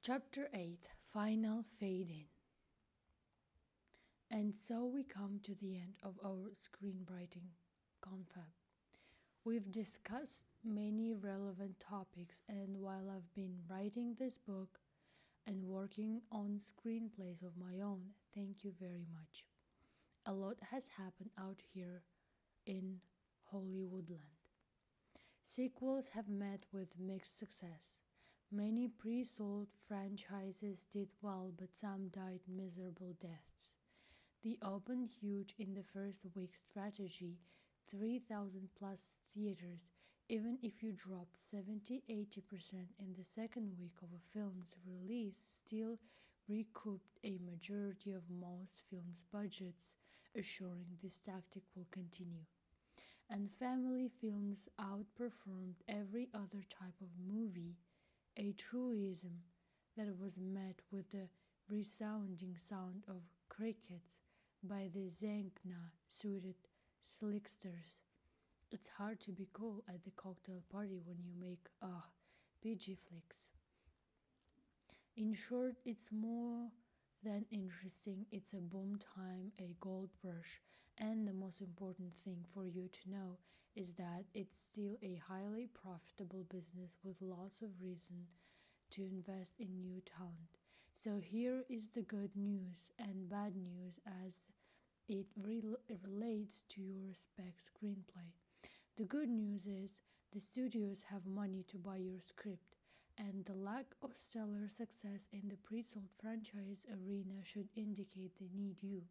Chapter 8 Final Fade In. And so we come to the end of our screenwriting confab. We've discussed many relevant topics, and while I've been writing this book and working on screenplays of my own, thank you very much. A lot has happened out here in Hollywoodland. Sequels have met with mixed success. Many pre-sold franchises did well, but some died miserable deaths. The open huge in the first week strategy, 3,000 plus theaters, even if you drop 70-80% in the second week of a film's release, still recouped a majority of most films' budgets, assuring this tactic will continue. And family films outperformed every other type of movie, a truism that was met with the resounding sound of crickets by the Zengna-suited slicksters. It's hard to be cool at the cocktail party when you make PG flicks. In short, it's more than interesting. It's a boom time, a gold rush, and the most important thing for you to know is that it's still a highly profitable business with lots of reason to invest in new talent. So here is the good news and bad news as it relates to your spec screenplay. The good news is the studios have money to buy your script, and the lack of stellar success in the pre-sold franchise arena should indicate they need you.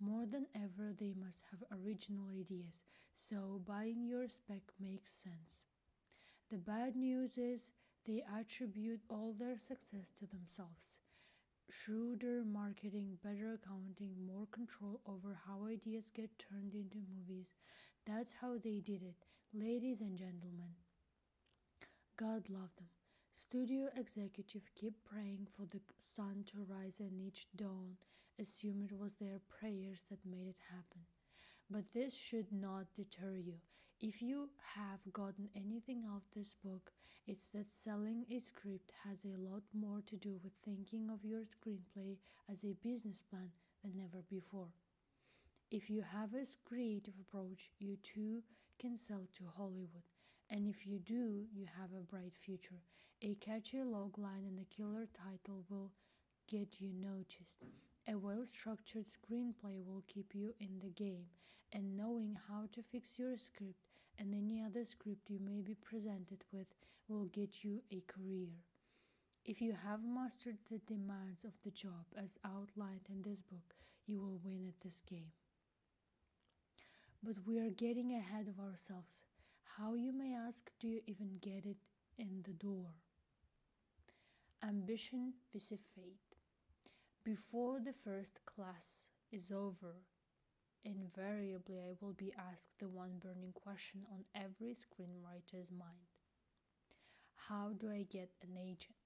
More than ever, they must have original ideas, so buying your spec makes sense. The bad news is they attribute all their success to themselves. Shrewder marketing, better accounting, more control over how ideas get turned into movies. That's how they did it, ladies and gentlemen. God love them. Studio executive keep praying for the sun to rise, and each dawn assume it was their prayers that made it happen. But this should not deter you. If you have gotten anything out of this book, it's that selling a script has a lot more to do with thinking of your screenplay as a business plan than ever before. If you have a creative approach, you too can sell to Hollywood. And if you do, you have a bright future. A catchy logline and a killer title will get you noticed. A well-structured screenplay will keep you in the game, and knowing how to fix your script and any other script you may be presented with will get you a career. If you have mastered the demands of the job as outlined in this book, you will win at this game. But we are getting ahead of ourselves. How, you may ask, do you even get it in the door? Ambition vs. fate. Before the first class is over, invariably I will be asked the one burning question on every screenwriter's mind. How do I get an agent?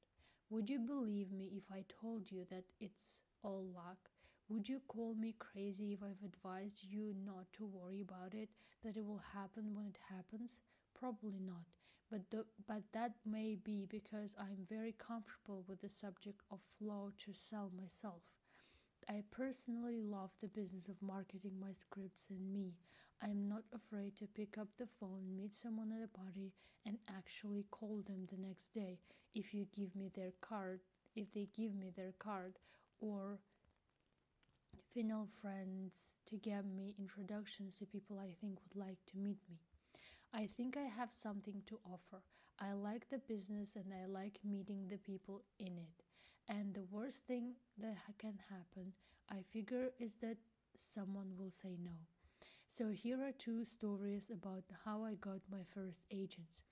Would you believe me if I told you that it's all luck? Would you call me crazy if I've advised you not to worry about it, that it will happen when it happens? Probably not, but that may be because I'm very comfortable with the subject of flow to sell myself. I personally love the business of marketing my scripts, and me. I'm not afraid to pick up the phone, meet someone at a party, and actually call them the next day if they give me their card, or final friends to give me introductions to people I think would like to meet me. I think I have something to offer. I like the business and I like meeting the people in it. And the worst thing that can happen, I figure, is that someone will say no. So here are two stories about how I got my first agents.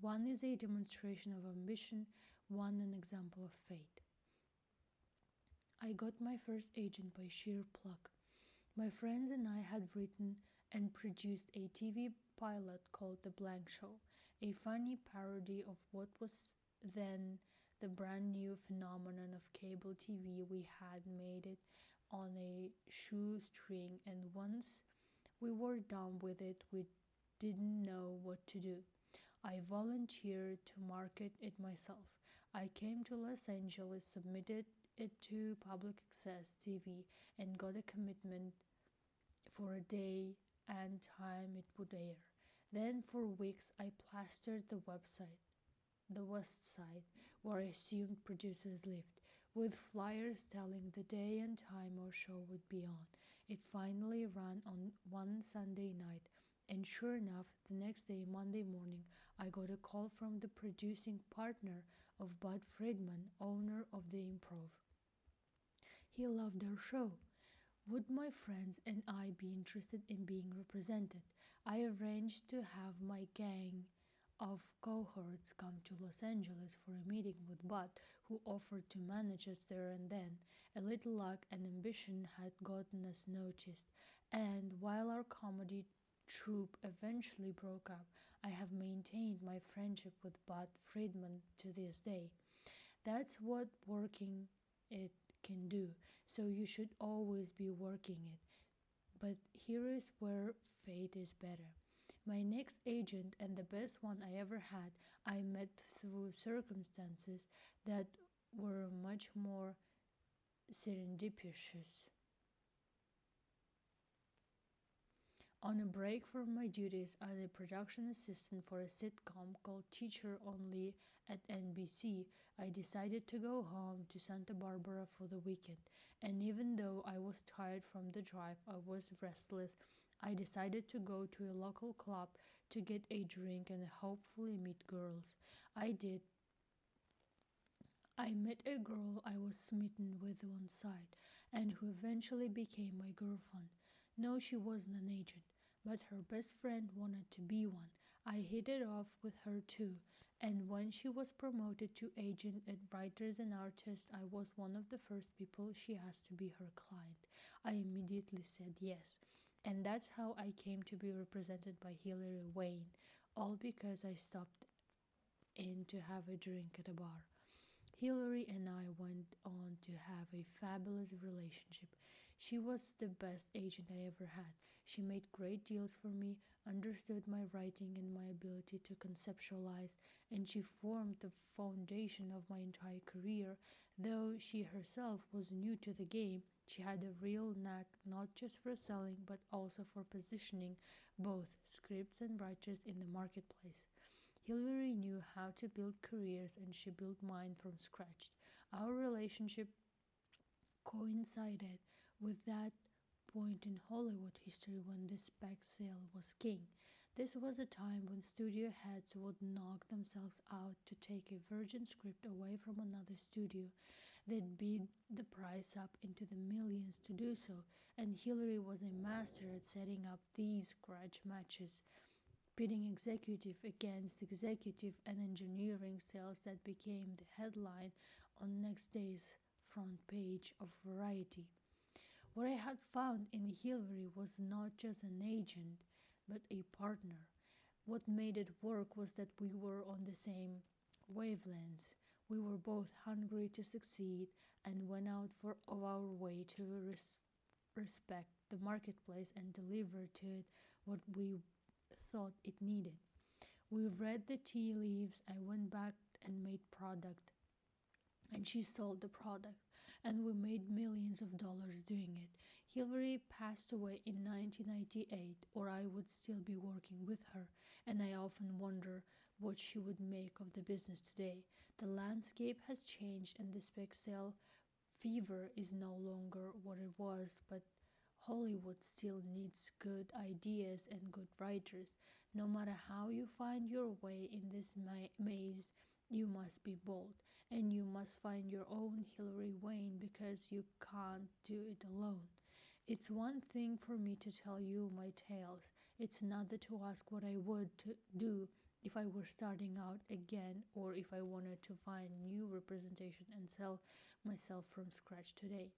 One is a demonstration of ambition, one an example of fate. I got my first agent by sheer pluck. My friends and I had written and produced a TV pilot called The Blank Show, a funny parody of what was then the brand new phenomenon of cable TV. We had made it on a shoestring, and once we were done with it, we didn't know what to do. I volunteered to market it myself. I came to Los Angeles, submitted it to public access TV, and got a commitment for a day and time it would air. Then for weeks I plastered the west side, where I assumed producers lived, with flyers telling the day and time our show would be on. It finally ran on one Sunday night, and sure enough, the next day, Monday morning, I got a call from the producing partner of Bud Friedman, owner of the Improv. He loved our show. Would my friends and I be interested in being represented? I arranged to have my gang of cohorts come to Los Angeles for a meeting with Bud, who offered to manage us there and then. A little luck and ambition had gotten us noticed, and while our comedy troupe eventually broke up, I have maintained my friendship with Bud Friedman to this day. That's what working it can do, so you should always be working it. But here is where fate is better. My next agent, and the best one I ever had, I met through circumstances that were much more serendipitous. On a break from my duties as a production assistant for a sitcom called Teacher Only at NBC, I decided to go home to Santa Barbara for the weekend. And even though I was tired from the drive, I was restless. I decided to go to a local club to get a drink and hopefully meet girls. I did. I met a girl I was smitten with one side, and who eventually became my girlfriend. No, she wasn't an agent, but her best friend wanted to be one. I hit it off with her too, and when she was promoted to agent at Writers and Artists, I was one of the first people she asked to be her client. I immediately said yes, and that's how I came to be represented by Hilary Wayne, all because I stopped in to have a drink at a bar. Hillary and I went on to have a fabulous relationship. She was the best agent I ever had. She made great deals for me, understood my writing and my ability to conceptualize, and she formed the foundation of my entire career. Though she herself was new to the game, she had a real knack not just for selling but also for positioning both scripts and writers in the marketplace. Hillary knew how to build careers and she built mine from scratch. Our relationship coincided with that point in Hollywood history when the spec sale was king. This was a time when studio heads would knock themselves out to take a virgin script away from another studio. They'd bid the price up into the millions to do so, and Hillary was a master at setting up these grudge matches, pitting executive against executive and engineering sales that became the headline on next day's front page of Variety. What I had found in Hillary was not just an agent, but a partner. What made it work was that we were on the same wavelengths. We were both hungry to succeed and went out of our way to respect the marketplace and deliver to it what we thought it needed. We read the tea leaves. I went back and made product, and she sold the product, and we made millions of dollars doing it. Hillary passed away in 1998, or I would still be working with her, and I often wonder what she would make of the business today. The landscape has changed, and the spec sale fever is no longer what it was, but Hollywood still needs good ideas and good writers. No matter how you find your way in this maze, you must be bold, and you must find your own Hillary Wayne because you can't do it alone. It's one thing for me to tell you my tales. It's another to ask what I would do if I were starting out again or if I wanted to find new representation and sell myself from scratch today.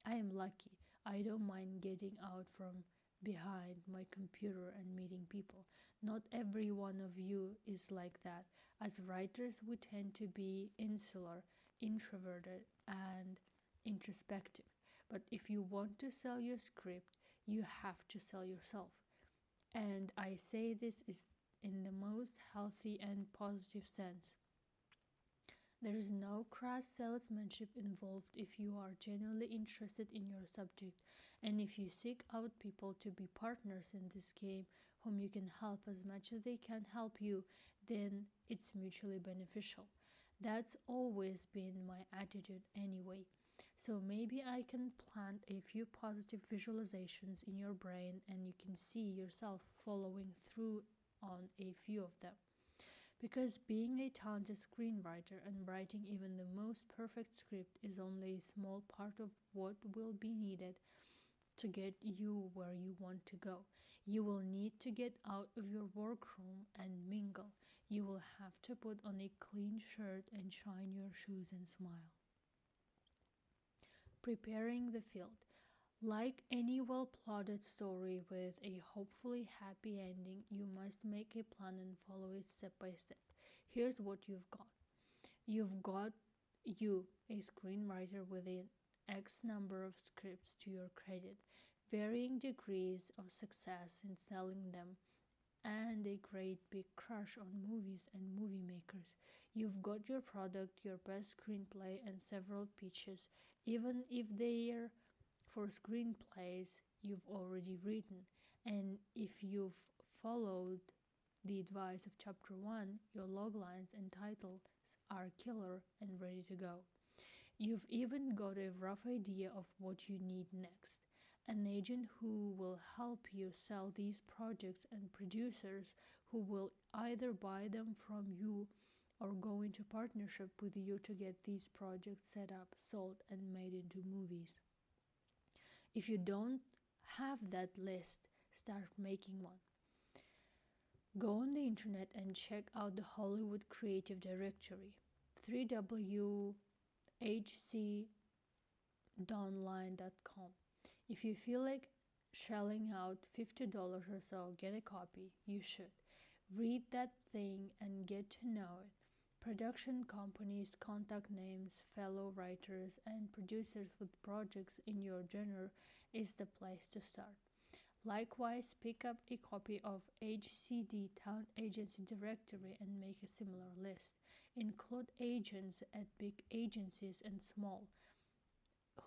I am lucky. I don't mind getting out from behind my computer and meeting people. Not every one of you is like that. As writers, we tend to be insular, introverted, and introspective. But if you want to sell your script, you have to sell yourself. And I say this is in the most healthy and positive sense. There is no crass salesmanship involved if you are genuinely interested in your subject, and if you seek out people to be partners in this game whom you can help as much as they can help you, then it's mutually beneficial. That's always been my attitude anyway. So maybe I can plant a few positive visualizations in your brain and you can see yourself following through on a few of them. Because being a talented screenwriter and writing even the most perfect script is only a small part of what will be needed to get you where you want to go. You will need to get out of your workroom and mingle. You will have to put on a clean shirt and shine your shoes and smile. Preparing the field. Like any well plotted story with a hopefully happy ending, you must make a plan and follow it step by step. Here's what you've got. You've got you, a screenwriter with an X number of scripts to your credit, varying degrees of success in selling them, and a great big crush on movies and movie makers. You've got your product, your best screenplay, and several pitches, even if they're for screenplays you've already written. And if you've followed the advice of chapter 1, your loglines and titles are killer and ready to go. You've even got a rough idea of what you need next. An agent who will help you sell these projects and producers who will either buy them from you or go into partnership with you to get these projects set up, sold, and made into movies. If you don't have that list, start making one. Go on the internet and check out the Hollywood Creative Directory, 3whcdonline.com. If you feel like shelling out $50 or so, get a copy. You should. Read that thing and get to know it. Production companies, contact names, fellow writers, and producers with projects in your genre is the place to start. Likewise, pick up a copy of HCD Talent Agency Directory and make a similar list. Include agents at big agencies and small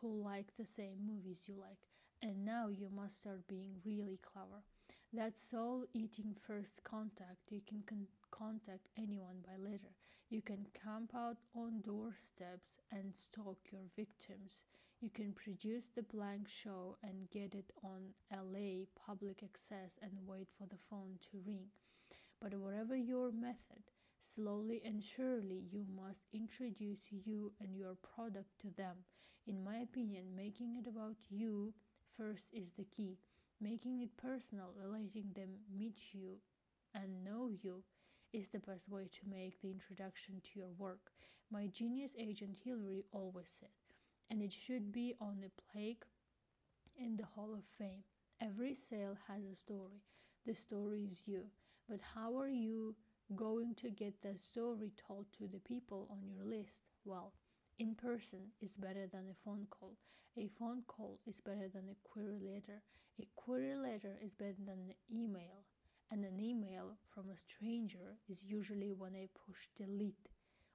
who like the same movies you like. And now you must start being really clever. That soul-eating first contact, you can contact anyone by letter. You can camp out on doorsteps and stalk your victims. You can produce the blank show and get it on LA public access and wait for the phone to ring. But whatever your method, slowly and surely you must introduce you and your product to them. In my opinion, making it about you first is the key. Making it personal, letting them meet you and know you is the best way to make the introduction to your work. My genius agent Hillary always said, and it should be on a plaque in the Hall of Fame. Every sale has a story. The story is you. But how are you going to get that story told to the people on your list? Well, in person is better than a phone call. A phone call is better than a query letter. A query letter is better than an email. And an email from a stranger is usually when I push delete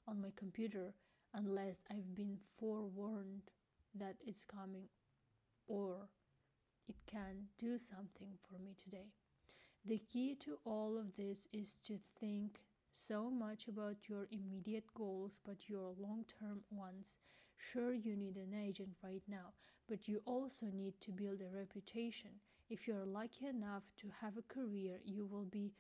on my computer unless I've been forewarned that it's coming or it can do something for me today. The key to all of this is to think so much about your immediate goals but your long-term ones. Sure, you need an agent right now, but you also need to build a reputation. If you're lucky enough to have a career, you will be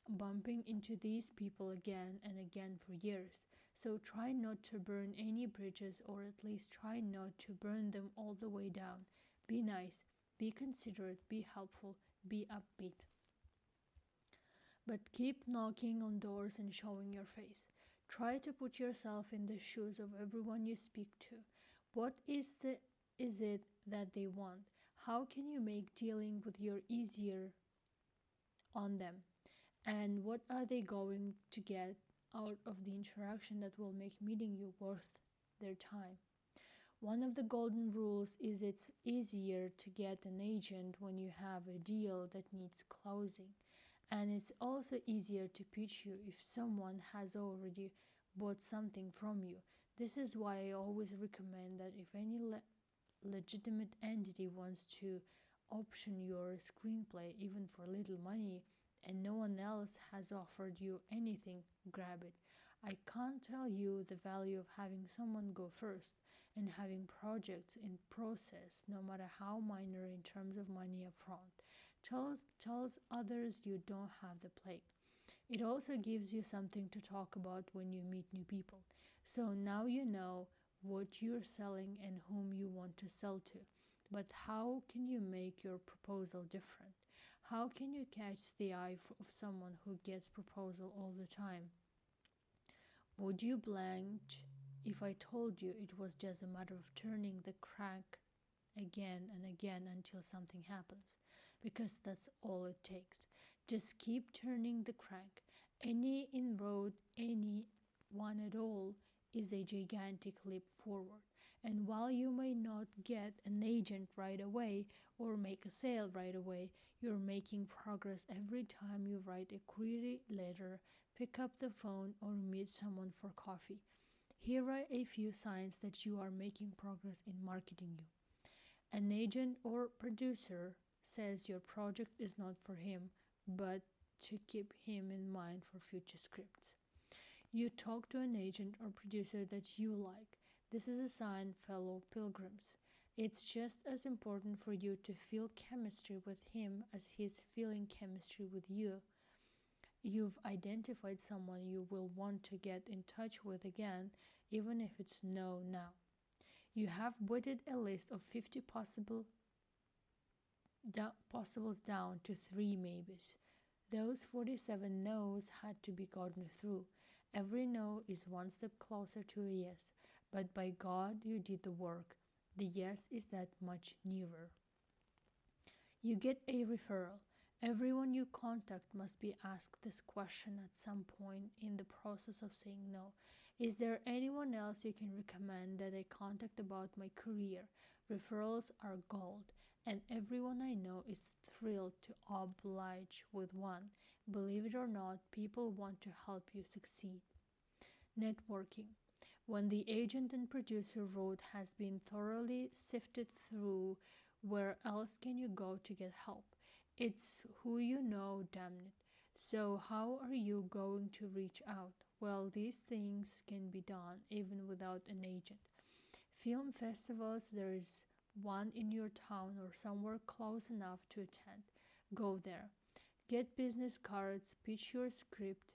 bumping into these people again and again for years. So try not to burn any bridges, or at least try not to burn them all the way down. Be nice, be considerate, be helpful, be upbeat. But keep knocking on doors and showing your face. Try to put yourself in the shoes of everyone you speak to. What is it that they want? How can you make dealing with you easier on them? And what are they going to get out of the interaction that will make meeting you worth their time? One of the golden rules is it's easier to get an agent when you have a deal that needs closing. And it's also easier to pitch you if someone has already bought something from you. This is why I always recommend that if any legitimate entity wants to option your screenplay even for little money and no one else has offered you anything, grab it. I can't tell you the value of having someone go first and having projects in process, no matter how minor in terms of money upfront. Tells others you don't have the plague. It also gives you something to talk about when you meet new people. So now you know what you're selling and whom you want to sell to. But how can you make your proposal different? How can you catch the eye of someone who gets proposal all the time? Would you blanch if I told you it was just a matter of turning the crank again and again until something happens? Because that's all it takes. Just keep turning the crank. Any inroad, any one at all, is a gigantic leap forward. And while you may not get an agent right away or make a sale right away, you're making progress every time you write a query letter, pick up the phone, or meet someone for coffee. Here are a few signs that you are making progress in marketing you. An agent or producer says your project is not for him, but to keep him in mind for future scripts. You talk to an agent or producer that you like. This is a sign, fellow pilgrims. It's just as important for you to feel chemistry with him as he's feeling chemistry with you. You've identified someone you will want to get in touch with again, even if it's no now. You have whittled a list of 50 possibles down to 3 maybes. Those 47 no's had to be gotten through. Every no is one step closer to a yes, but by God, you did the work. The yes is that much nearer. You get a referral. Everyone you contact must be asked this question at some point in the process of saying no. Is there anyone else you can recommend that I contact about my career? Referrals are gold, and everyone I know is thrilled to oblige with one. Believe it or not, people want to help you succeed. Networking. When the agent and producer road has been thoroughly sifted through, where else can you go to get help? It's who you know, damn it. So how are you going to reach out? Well, these things can be done even without an agent. Film festivals, there is one in your town or somewhere close enough to attend. Go there. Get business cards, pitch your script,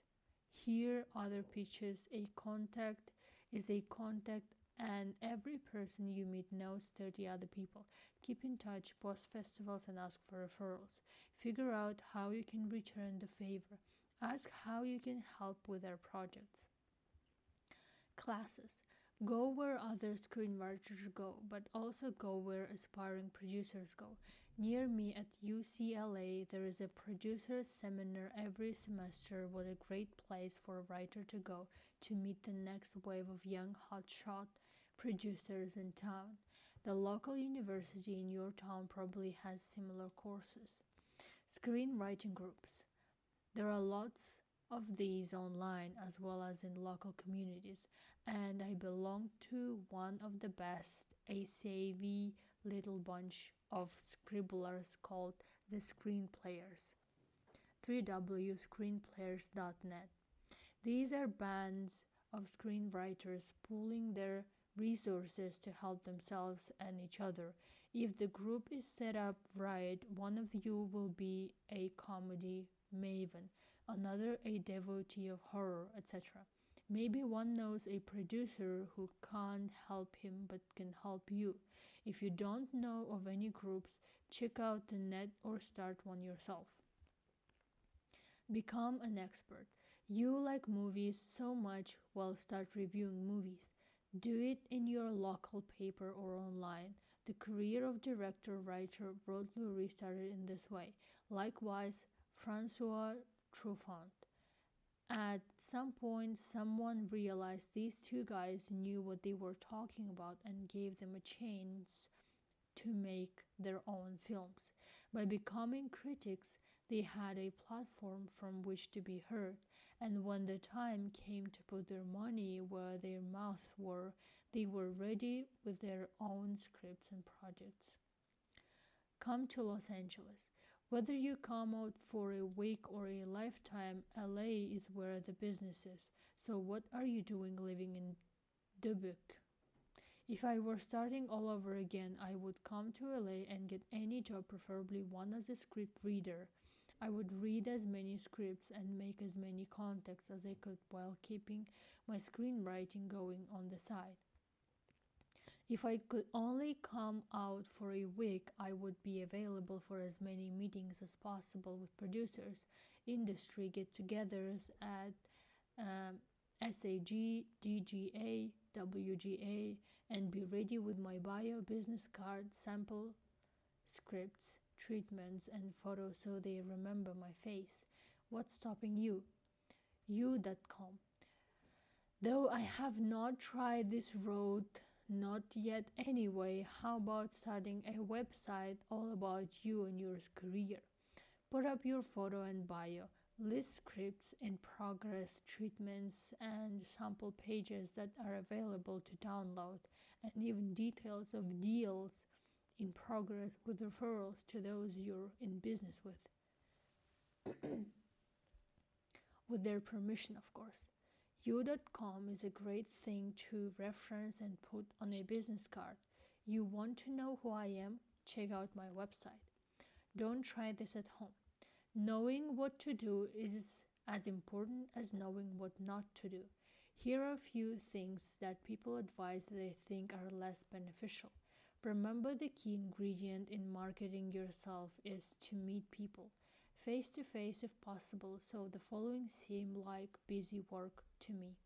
hear other pitches. A contact is a contact, and every person you meet knows 30 other people. Keep in touch, post festivals, and ask for referrals. Figure out how you can return the favor. Ask how you can help with their projects. Classes. Go where other screenwriters go, but also go where aspiring producers go. Near me at UCLA, there is a producers seminar every semester. What a great place for a writer to go to meet the next wave of young hotshot producers in town. The local university in your town probably has similar courses. Screenwriting groups. There are lots of these online as well as in local communities, and I belong to one of the best, a savvy little bunch of scribblers called the Screenplayers. 3wscreenplayers.net. These are bands of screenwriters pooling their resources to help themselves and each other. If the group is set up right, one of you will be a comedy maven, another a devotee of horror, etc. Maybe one knows a producer who can't help him but can help you. If you don't know of any groups, check out the net or start one yourself. Become an expert. You like movies so much, well, start reviewing movies. Do it in your local paper or online. The career of director-writer broadly restarted in this way. Likewise, Francois Truffaut. At some point, someone realized these two guys knew what they were talking about and gave them a chance to make their own films. By becoming critics, they had a platform from which to be heard, And when the time came to put their money where their mouths were, they were ready with their own scripts and projects. Come to Los Angeles. Whether you come out for a week or a lifetime, LA is where the business is. So what are you doing living in Dubuque? If I were starting all over again, I would come to LA and get any job, preferably one as a script reader. I would read as many scripts and make as many contacts as I could while keeping my screenwriting going on the side. If I could only come out for a week, I would be available for as many meetings as possible with producers, industry get togethers at SAG, DGA, WGA, and be ready with my bio, business card, sample scripts, treatments, and photos so they remember my face. What's stopping you? You.com. Though I have not tried this road, not yet anyway, how about starting a website all about you and your career? Put up your photo and bio, list scripts in progress, treatments, and sample pages that are available to download, and even details of deals in progress with referrals to those you're in business with their permission, of course. You.com is a great thing to reference and put on a business card. You want to know who I am? Check out my website. Don't try this at home. Knowing what to do is as important as knowing what not to do. Here are a few things that people advise that they think are less beneficial. Remember, the key ingredient in marketing yourself is to meet people face to face if possible, so the following seem like busy work to me.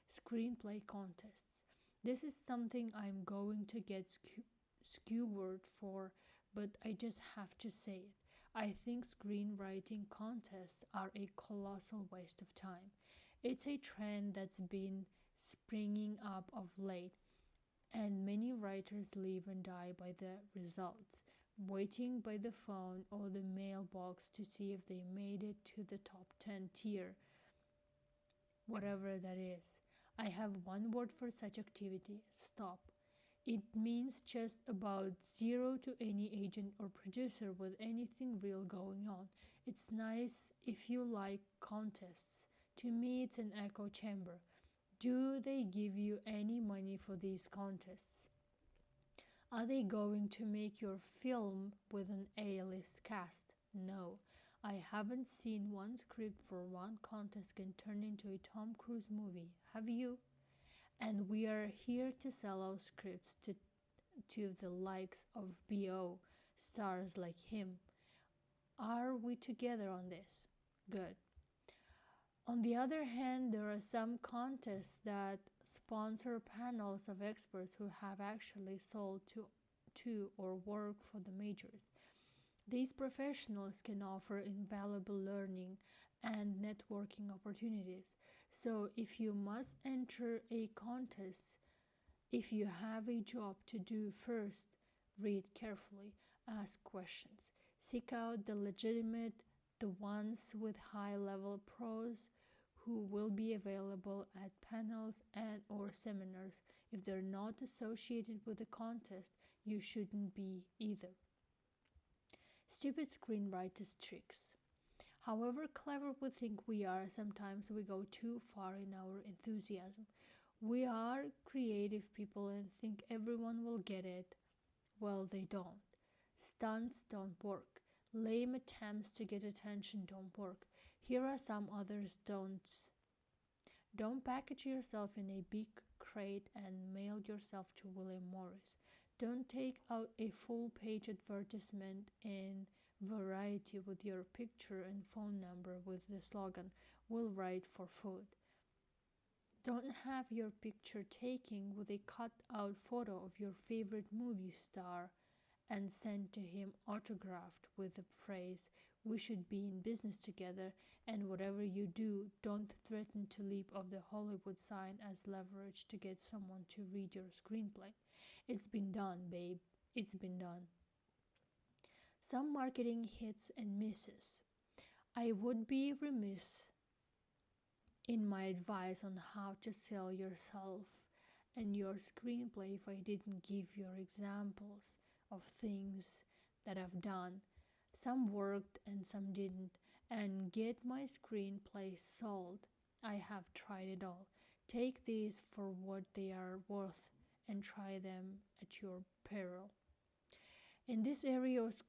Screenplay contests. This is something I'm going to get skewered for, but I just have to say it. I think screenwriting contests are a colossal waste of time. It's a trend that's been springing up of late, and many writers live and die by the results, waiting by the phone or the mailbox to see if they made it to the top 10 tier, whatever that is. I have one word for such activity: stop. It means just about zero to any agent or producer with anything real going on. It's nice if you like contests. To me, it's an echo chamber. Do they give you any money for these contests? Are they going to make your film with an A-list cast? No. I haven't seen one script for one contest can turn into a Tom Cruise movie. Have you? And we are here to sell our scripts to the likes of B.O. stars like him. Are we together on this? Good. On the other hand, there are some contests that sponsor panels of experts who have actually sold to or work for the majors. These professionals can offer invaluable learning and networking opportunities. So if you must enter a contest, if you have a job to do, first read carefully, ask questions, seek out the legitimate, the ones with high-level pros who will be available at panels and or seminars. If they're not associated with the contest, you shouldn't be either. Stupid screenwriters' tricks. However clever we think we are, sometimes we go too far in our enthusiasm. We are creative people and think everyone will get it. Well, they don't. Stunts don't work. Lame attempts to get attention don't work. Here are some others don'ts. Don't package yourself in a big crate and mail yourself to William Morris. Don't take out a full-page advertisement in Variety with your picture and phone number with the slogan, "We'll write for food." Don't have your picture taken with a cut-out photo of your favorite movie star and sent to him autographed with the phrase, "We should be in business together, and whatever you do, don't threaten to leap off the Hollywood sign as leverage to get someone to read your screenplay." It's been done, babe. It's been done. Some marketing hits and misses. I would be remiss in my advice on how to sell yourself and your screenplay if I didn't give your examples of things that I've done. Some worked and some didn't. And get my screenplay sold. I have tried it all. Take these for what they are worth and try them at your peril. In this area of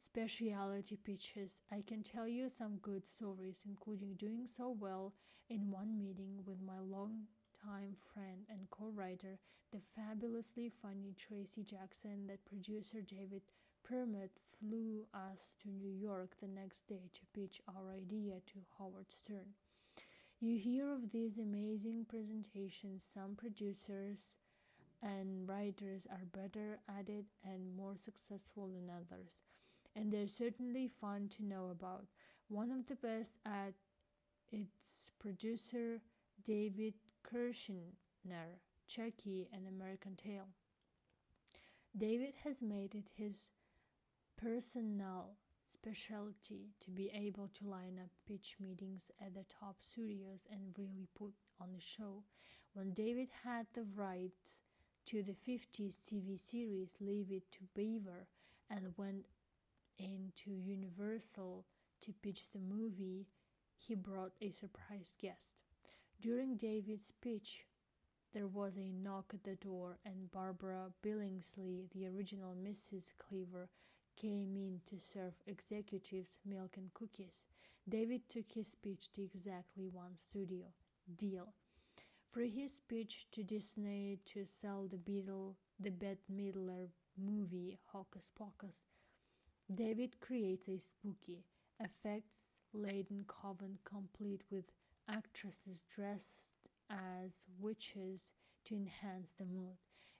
specialty pitches, I can tell you some good stories, including doing so well in one meeting with my longtime friend and co-writer, the fabulously funny Tracy Jackson, that producer David Permit flew us to New York the next day to pitch our idea to Howard Stern. You hear of these amazing presentations. Some producers and writers are better at it and more successful than others, and they're certainly fun to know about. One of the best at its producer David Kirshner, Chucky and American Tail. David has made it his personal specialty to be able to line up pitch meetings at the top studios and really put on a show. When David had the rights to the 50s TV series Leave It to Beaver and went into Universal to pitch the movie, he brought a surprise guest. During David's pitch, there was a knock at the door, and Barbara Billingsley, the original Mrs. Cleaver, came in to serve executives milk and cookies. David took his pitch to exactly one studio deal. For his pitch to Disney to sell the Bette Midler movie Hocus Pocus, David creates a spooky, effects-laden coven complete with actresses dressed as witches to enhance the mood.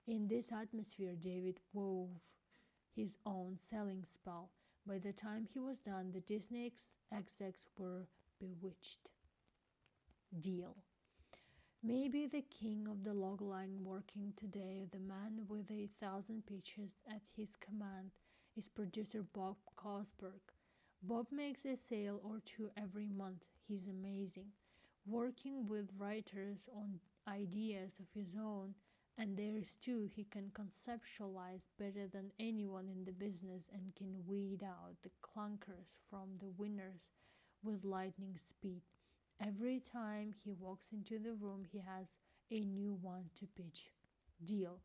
In this atmosphere, David wove his own selling spell. By the time he was done, the Disney execs were bewitched. Deal. Maybe the king of the logline working today, the man with 1,000 pitches at his command, is producer Bob Cosberg. Bob makes a sale or two every month. He's amazing, working with writers on ideas of his own, and there's too he can conceptualize better than anyone in the business and can weed out the clunkers from the winners with lightning speed. Every time he walks into the room, he has a new one to pitch. Deal.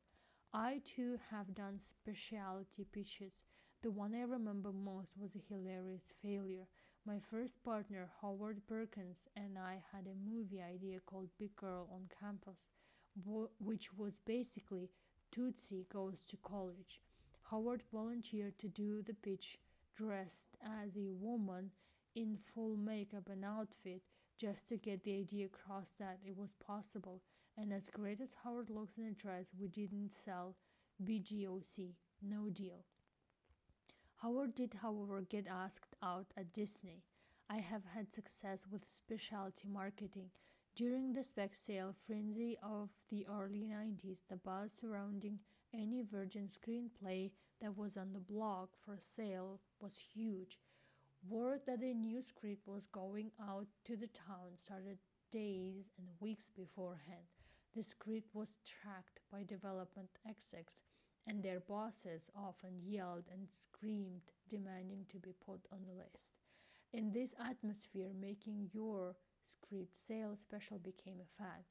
I too have done specialty pitches. The one I remember most was a hilarious failure. My first partner, Howard Perkins, and I had a movie idea called Big Girl on Campus, which was basically Tootsie Goes to College. Howard volunteered to do the pitch dressed as a woman in full makeup and outfit just to get the idea across that it was possible. And as great as Howard looks in a dress, we didn't sell BGOC. No deal. Howard did, however, get asked out at Disney. I have had success with specialty marketing. During the spec sale frenzy of the early 90s, the buzz surrounding any Virgin screenplay that was on the blog for sale was huge. Word that a new script was going out to the town started days and weeks beforehand. The script was tracked by development execs, and their bosses often yelled and screamed, demanding to be put on the list. In this atmosphere, making your script sale special became a fad.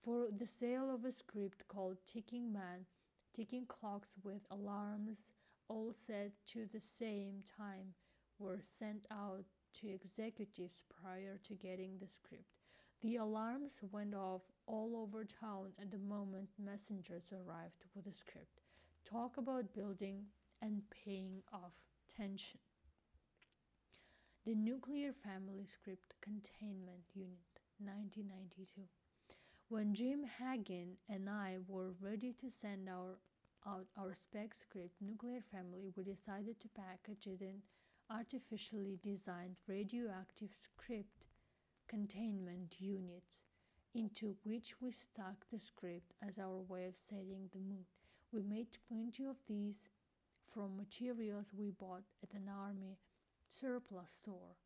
For the sale of a script called Ticking Man, ticking clocks with alarms all set to the same time were sent out to executives prior to getting the script. The alarms went off all over town at the moment messengers arrived with the script. Talk about building and paying off tension. The Nuclear Family Script Containment Unit, 1992. When Jim Hagen and I were ready to send out our spec script, Nuclear Family, we decided to package it in artificially designed radioactive script containment units, into which we stuck the script as our way of setting the mood. We made 20 of these from materials we bought at an army surplus store.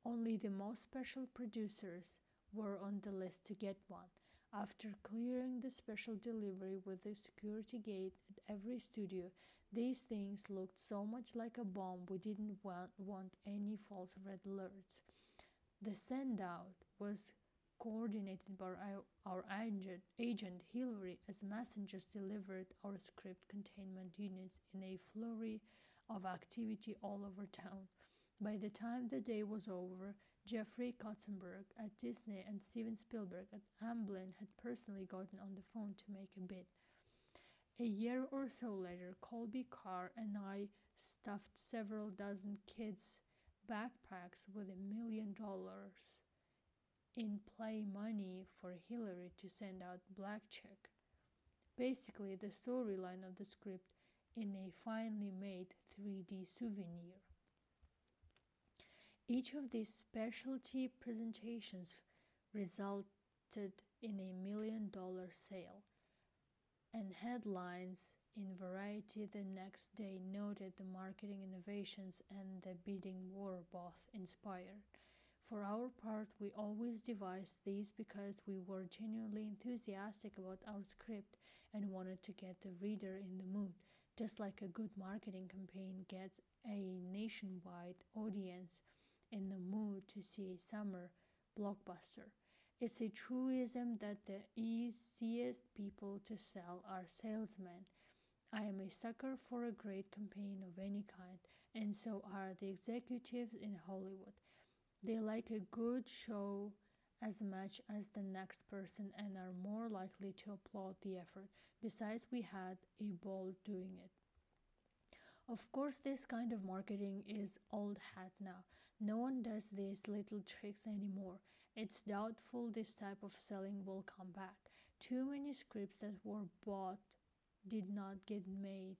Only the most special producers were on the list to get one. After clearing the special delivery with the security gate at every studio, these things looked so much like a bomb we didn't want any false red alerts. The send out was coordinated by our agent Hillary as messengers delivered our script containment units in a flurry of activity all over town. By the time the day was over, Jeffrey Katzenberg at Disney and Steven Spielberg at Amblin had personally gotten on the phone to make a bid. A year or so later, Colby Carr and I stuffed several dozen kids' backpacks with $1 million in play money for Hillary to send out black check. Basically, the storyline of the script in a finely made 3D souvenir. Each of these specialty presentations resulted in $1 million sale, and headlines in Variety the next day noted the marketing innovations and the bidding war both inspired. For our part, we always devised these because we were genuinely enthusiastic about our script and wanted to get the reader in the mood, just like a good marketing campaign gets a nationwide audience in the mood to see a summer blockbuster. It's a truism that the easiest people to sell are salesmen. I am a sucker for a great campaign of any kind, and so are the executives in Hollywood. They like a good show as much as the next person and are more likely to applaud the effort. Besides, we had a ball doing it. Of course, this kind of marketing is old hat now. No one does these little tricks anymore. It's doubtful this type of selling will come back. Too many scripts that were bought did not get made,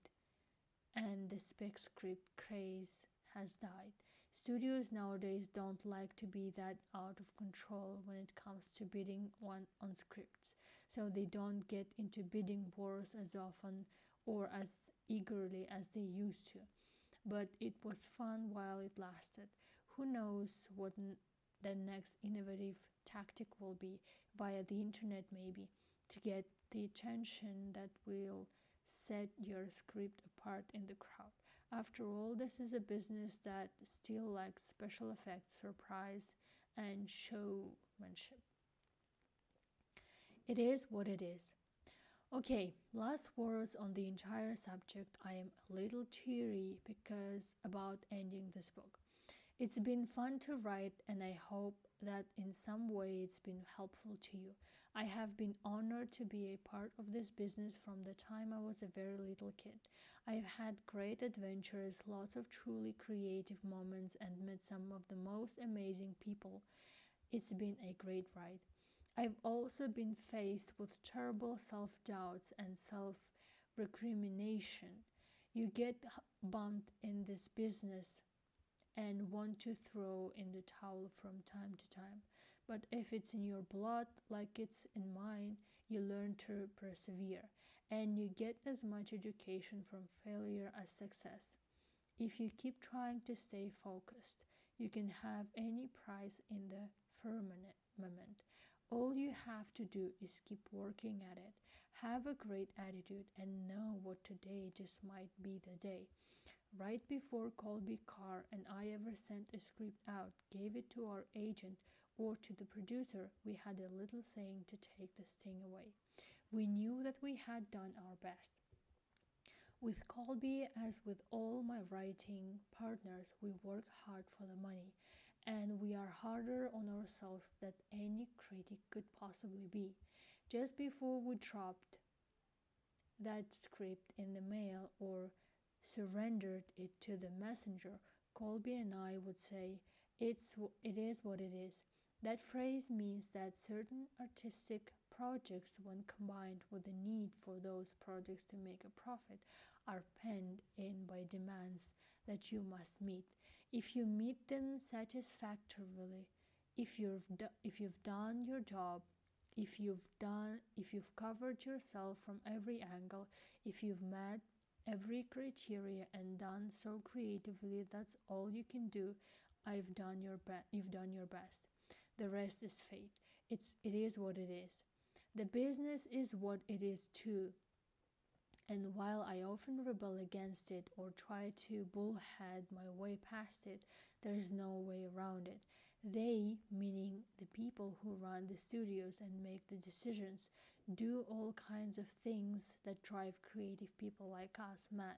and the spec script craze has died. Studios nowadays don't like to be that out of control when it comes to bidding on scripts, so they don't get into bidding wars as often or as eagerly as they used to. But it was fun while it lasted. Who knows what the next innovative tactic will be, via the internet maybe, to get the attention that will set your script apart in the crowd. After all, this is a business that still likes special effects, surprise, and showmanship. It is what it is. Okay, last words on the entire subject. I am a little teary because about ending this book. It's been fun to write, and I hope that in some way it's been helpful to you. I have been honored to be a part of this business from the time I was a very little kid. I've had great adventures, lots of truly creative moments, and met some of the most amazing people. It's been a great ride. I've also been faced with terrible self-doubts and self-recrimination. You get bumped in this business and want to throw in the towel from time to time. But if it's in your blood, like it's in mine, you learn to persevere, and you get as much education from failure as success. If you keep trying to stay focused, you can have any prize in the firmament. All you have to do is keep working at it. Have a great attitude and know what today just might be the day. Right before Colby Carr and I ever sent a script out, gave it to our agent, or to the producer, we had a little saying to take the sting away. We knew that we had done our best. With Colby, as with all my writing partners, we work hard for the money, and we are harder on ourselves than any critic could possibly be. Just before we dropped that script in the mail or surrendered it to the messenger, Colby and I would say, it is what it is. That phrase means that certain artistic projects, when combined with the need for those projects to make a profit, are penned in by demands that you must meet. If you meet them satisfactorily, if you've done your job, if you've covered yourself from every angle, if you've met every criteria and done so creatively, that's all you can do You've done your best. The rest is fate. It is what it is. The business is what it is too. And while I often rebel against it or try to bullhead my way past it, there is no way around it. They, meaning the people who run the studios and make the decisions, do all kinds of things that drive creative people like us mad,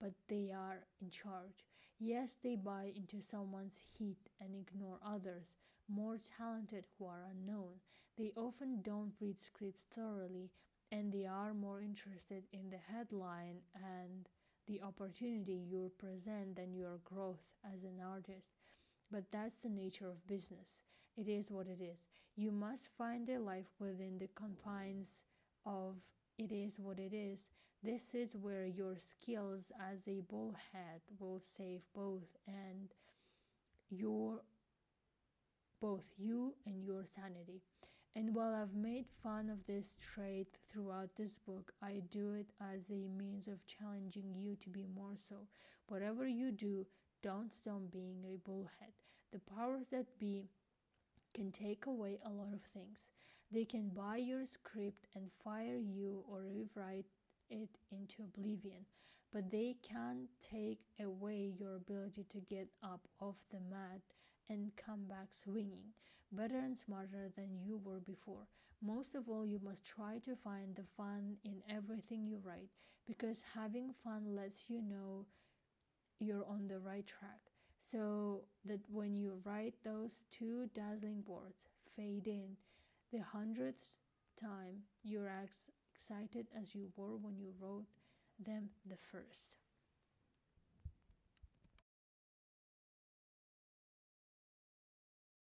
but they are in charge. Yes, they buy into someone's heat and ignore others, more talented who are unknown. They often don't read scripts thoroughly, and they are more interested in the headline and the opportunity you present than your growth as an artist. But that's the nature of business. It is what it is. You must find a life within the confines of it is what it is. This is where your skills as a bullhead will save your both you and your sanity. And while I've made fun of this trait throughout this book, I do it as a means of challenging you to be more so. Whatever you do, don't stop being a bullhead. The powers that be can take away a lot of things. They can buy your script and fire you or rewrite it into oblivion, but they can't take away your ability to get up off the mat and come back swinging, better and smarter than you were before. Most of all, you must try to find the fun in everything you write, because having fun lets you know you're on the right track. So that when you write those two dazzling words, fade in, the 100th time, you're as excited as you were when you wrote them the first.